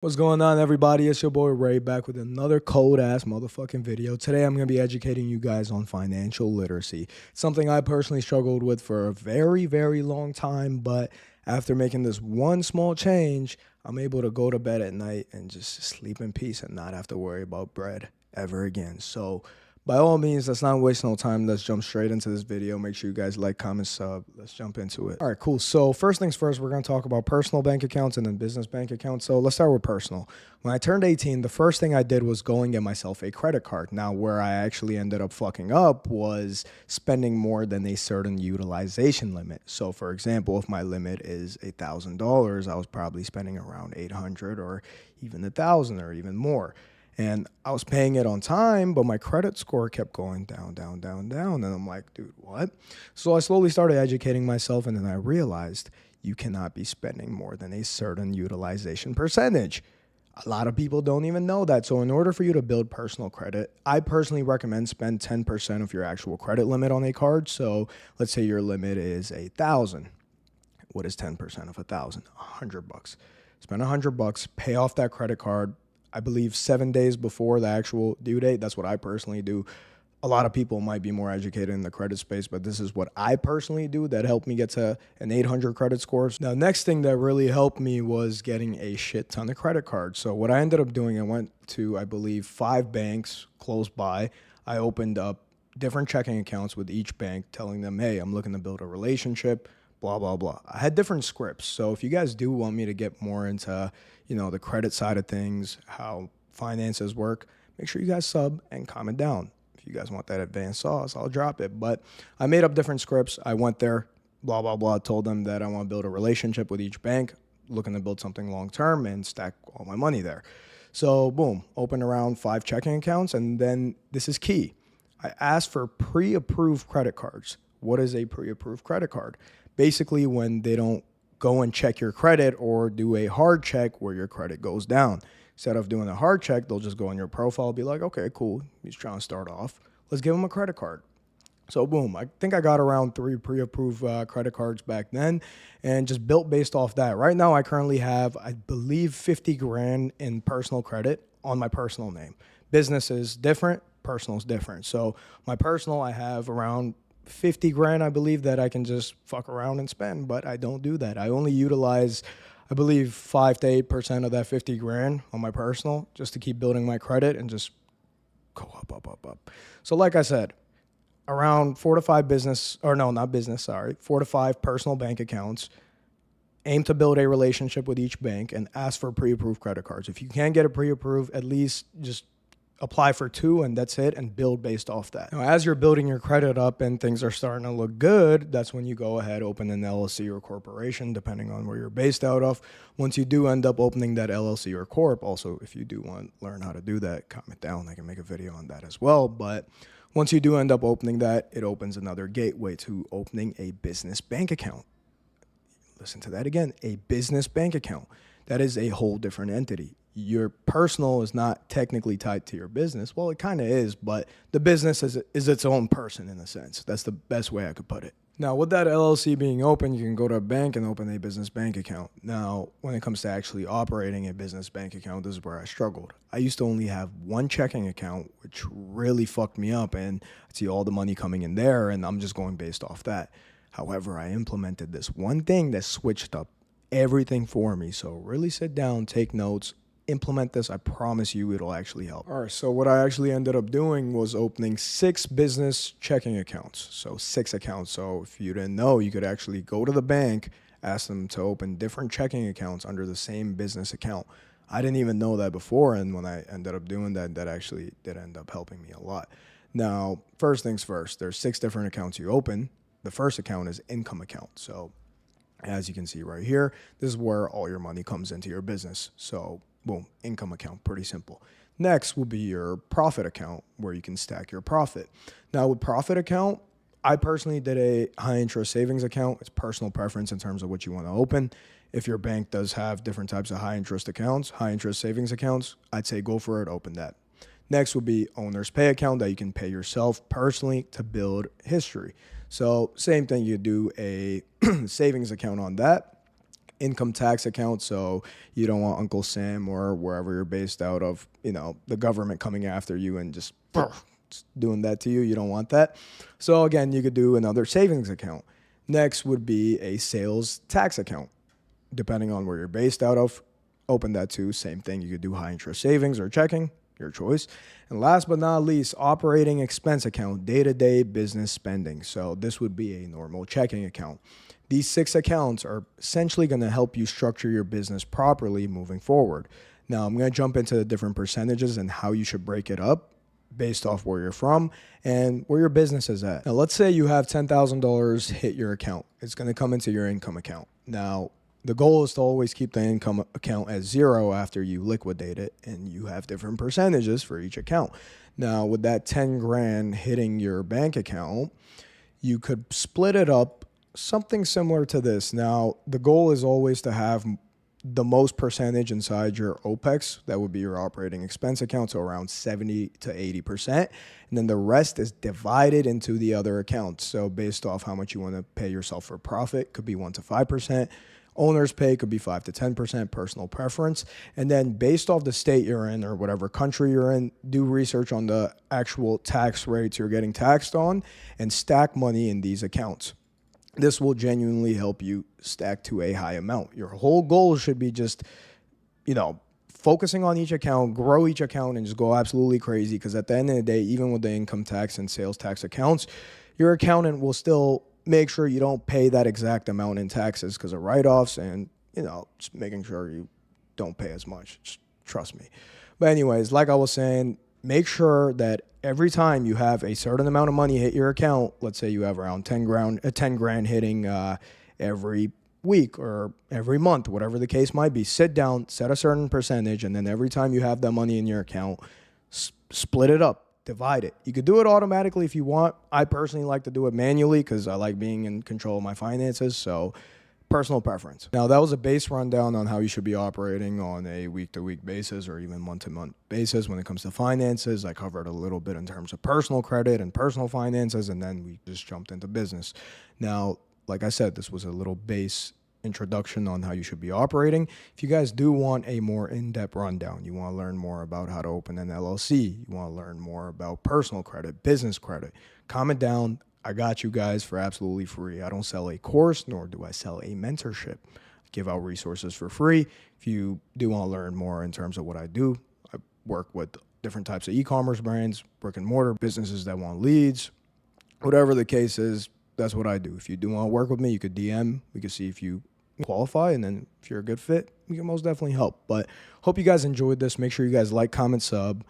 What's going on, everybody? It's your boy Ray back with another cold ass motherfucking video. Today I'm going to be educating you guys on financial literacy. Something I personally struggled with for a very, very long time, but after making this one small change, I'm able to go to bed at night and just sleep in peace and not have to worry about bread ever again. So by all means, let's not waste no time. Let's jump straight into this video. Make sure you guys like, comment, sub. Let's jump into it. All right, cool. So first things first, we're going to talk about personal bank accounts and then business bank accounts. So let's start with personal. When I turned 18, the first thing I did was go and get myself a credit card. Now, where I actually ended up fucking up was spending more than a certain utilization limit. So for example, if my limit is $1,000, I was probably spending around 800 or even 1,000 or even more. And I was paying it on time, but my credit score kept going down, down, down, down. And I'm like, dude, what? So I slowly started educating myself, and then I realized you cannot be spending more than a certain utilization percentage. A lot of people don't even know that. So in order for you to build personal credit, I personally recommend spend 10% of your actual credit limit on a card. So let's say your limit is 1,000. What is 10% of 1,000? $100. Spend $100, pay off that credit card, I believe 7 days before the actual due date. That's what I personally do. A lot of people might be more educated in the credit space, but this is what I personally do that helped me get to an 800 credit score. Now, next thing that really helped me was getting a shit ton of credit cards. So what I ended up doing, I went to, I believe, 5 banks close by. I opened up different checking accounts with each bank, telling them, hey, I'm looking to build a relationship, blah, blah, blah. I had different scripts. So if you guys do want me to get more into, the credit side of things, how finances work, make sure you guys sub and comment down. If you guys want that advanced sauce, I'll drop it. But I made up different scripts. I went there, blah, blah, blah, told them that I want to build a relationship with each bank, looking to build something long-term and stack all my money there. So boom, open around 5 checking accounts. And then this is key. I asked for pre-approved credit cards. What is a pre-approved credit card? Basically, when they don't go and check your credit or do a hard check where your credit goes down. Instead of doing a hard check, they'll just go on your profile, be like, okay, cool, he's trying to start off. Let's give him a credit card. So boom, I think I got around 3 pre-approved credit cards back then and just built based off that. Right now, I currently have, I believe, 50 grand in personal credit on my personal name. Business is different, personal is different. So my personal, I have around 50 grand, I believe, that I can just fuck around and spend, but I don't do that. I only utilize, I believe, 5 to 8% of that 50 grand on my personal just to keep building my credit and just go up, up, up, up. So like I said, around 4 to 5 4 to 5 personal bank accounts. Aim to build a relationship with each bank and ask for pre-approved credit cards. If you can't get it pre-approved, at least just apply for 2 and that's it, and build based off that. Now, as you're building your credit up and things are starting to look good, that's when you go ahead, open an LLC or corporation, depending on where you're based out of. Once you do end up opening that LLC or corp, also, if you do want to learn how to do that, comment down. I can make a video on that as well. But once you do end up opening that, it opens another gateway to opening a business bank account. Listen to that again, a business bank account. That is a whole different entity. Your personal is not technically tied to your business. Well, it kind of is, but the business is its own person in a sense. That's the best way I could put it. Now, with that LLC being open, you can go to a bank and open a business bank account. Now, when it comes to actually operating a business bank account, this is where I struggled. I used to only have one checking account, which really fucked me up, and I'd see all the money coming in there, and I'm just going based off that. However, I implemented this one thing that switched up everything for me. So really sit down, take notes, implement this. I promise you it'll actually help. All right, so what I actually ended up doing was opening 6 business checking accounts. So 6 accounts. So if you didn't know, you could actually go to the bank, ask them to open different checking accounts under the same business account. I didn't even know that before, and when I ended up doing that, that actually did end up helping me a lot. Now, first things first, there's 6 different accounts you open. The first account is income account. So as you can see right here, this is where all your money comes into your business. So boom, income account, pretty simple. Next will be your profit account, where you can stack your profit. Now with profit account, I personally did a high interest savings account. It's personal preference in terms of what you want to open. If your bank does have different types of high interest accounts, high interest savings accounts, I'd say go for it, open that. Next will be owner's pay account that you can pay yourself personally to build history. So same thing, you do a savings account on that. income tax account, so you don't want Uncle Sam or wherever you're based out of, the government coming after you and just doing that to you. You don't want that. So again, you could do another savings account. Next would be a sales tax account. Depending on where you're based out of, open that too. Same thing. You could do high interest savings or checking, your choice. And last but not least, operating expense account, day-to-day business spending. So this would be a normal checking account. These 6 accounts are essentially going to help you structure your business properly moving forward. Now, I'm going to jump into the different percentages and how you should break it up based off where you're from and where your business is at. Now, let's say you have $10,000 hit your account. It's going to come into your income account. Now, the goal is to always keep the income account at 0 after you liquidate it, and you have different percentages for each account. Now, with that 10 grand hitting your bank account, you could split it up something similar to this. Now, the goal is always to have the most percentage inside your OPEX. That would be your operating expense account, so around 70 to 80%. And then the rest is divided into the other accounts. So based off how much you want to pay yourself for profit, could be 1 to 5%. Owner's pay could be 5 to 10%, personal preference. And then based off the state you're in or whatever country you're in, do research on the actual tax rates you're getting taxed on and stack money in these accounts. This will genuinely help you stack to a high amount. Your whole goal should be just, focusing on each account, grow each account, and just go absolutely crazy. Because at the end of the day, even with the income tax and sales tax accounts, your accountant will still make sure you don't pay that exact amount in taxes because of write-offs and, just making sure you don't pay as much. Just trust me. But anyways, like I was saying, make sure that every time you have a certain amount of money hit your account, let's say you have around 10 grand hitting every week or every month, whatever the case might be, sit down, set a certain percentage, and then every time you have that money in your account, split it up, divide it. You could do it automatically if you want. I personally like to do it manually because I like being in control of my finances, so personal preference. Now, that was a base rundown on how you should be operating on a week-to-week basis or even month-to-month basis when it comes to finances. I covered a little bit in terms of personal credit and personal finances, and then we just jumped into business. Now, like I said, this was a little base introduction on how you should be operating. If you guys do want a more in-depth rundown, you want to learn more about how to open an LLC, you want to learn more about personal credit, business credit, comment down. I got you guys for absolutely free. I don't sell a course, nor do I sell a mentorship. I give out resources for free. If you do want to learn more in terms of what I do, I work with different types of e-commerce brands, brick and mortar businesses that want leads. Whatever the case is, that's what I do. If you do want to work with me, you could DM. We could see if you qualify, and then if you're a good fit, we can most definitely help. But hope you guys enjoyed this. Make sure you guys like, comment, sub.